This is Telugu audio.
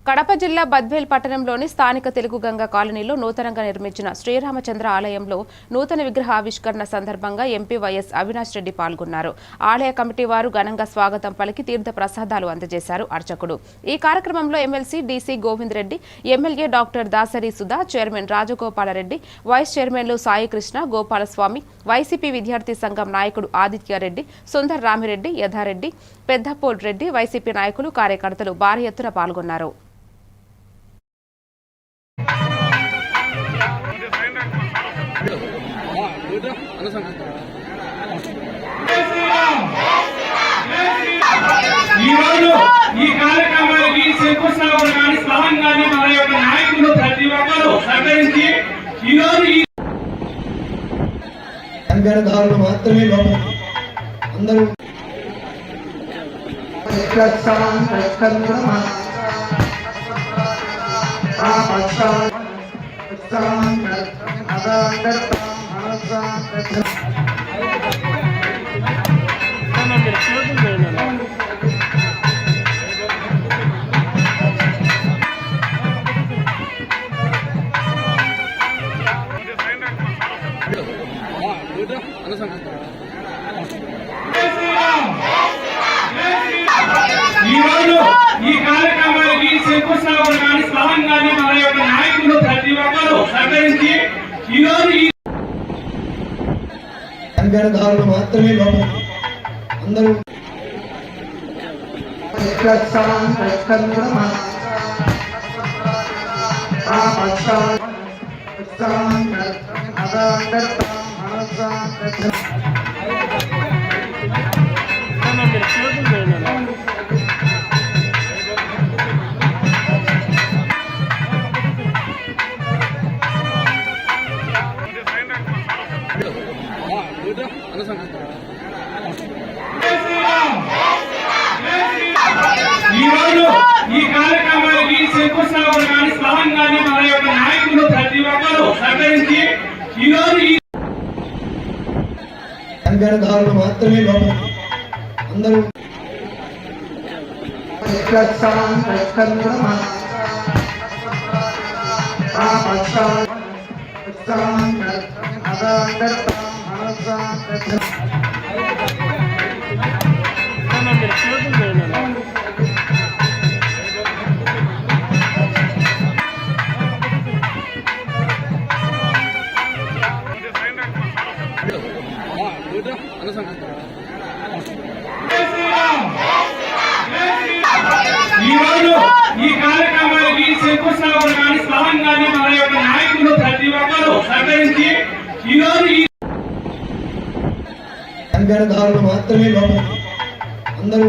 కడప జిల్లా బద్వేల్ పట్టణంలోని స్థానిక తెలుగుగంగ కాలనీలో నూతనంగా నిర్మించిన శ్రీరామచంద్ర ఆలయంలో నూతన విగ్రహ ఆవిష్కరణ సందర్భంగా ఎంపీ వైఎస్ అవినాష్ రెడ్డి పాల్గొన్నారు. ఆలయ కమిటీ వారు ఘనంగా స్వాగతం పలికి తీర్థ ప్రసాదాలు అందజేశారు అర్చకుడు. ఈ కార్యక్రమంలో MLC DC Govind Reddy, MLA doctor Dasari Sudha, chairman Rajagopala Reddy, vice చైర్మన్లు సాయి కృష్ణ, గోపాలస్వామి, వైసీపీ విద్యార్థి సంఘం నాయకుడు ఆదిత్యారెడ్డి, సుందర్ రామిరెడ్డి, యథారెడ్డి, పెద్దపోల్ రెడ్డి, వైసీపీ నాయకులు, కార్యకర్తలు భారీ ఎత్తున పాల్గొన్నారు. ఈ కార్యక్రమానికి శంకుస్థాపన కానీ స్థలం కానీ మన యొక్క నాయకులు ప్రతి ఒక్కరూ సహకరించి ఈరోజు తెలంగాణదారులు మాత్రమే అందరూ ఈరోజు ఈ కార్యక్రమానికి శంకుస్థాపన కానీ స్థలం కానీ మన యొక్క నాయకులు ప్రతి ఒక్కరూ సహకరించి ఈరోజు తెలంగాణదారులు మాత్రమే అందరూ ఈరోజు ఈ కార్యక్రమానికి శంకుస్థాపన కానీ స్థలం కానీ మన యొక్క నాయకులు ప్రతి ఒక్కరూ సహకరించి ఈరోజు తెలంగాణదారులు మాత్రమే అందరూ ఈరోజు ఈ కార్యక్రమానికి శంకుస్థాపన కానీ స్థలం కానీ మన యొక్క నాయకులు ప్రతి ఒక్కరూ సహకరించి ఈరోజు తెలంగాణదారులు మాత్రమే అందరూ అందరూ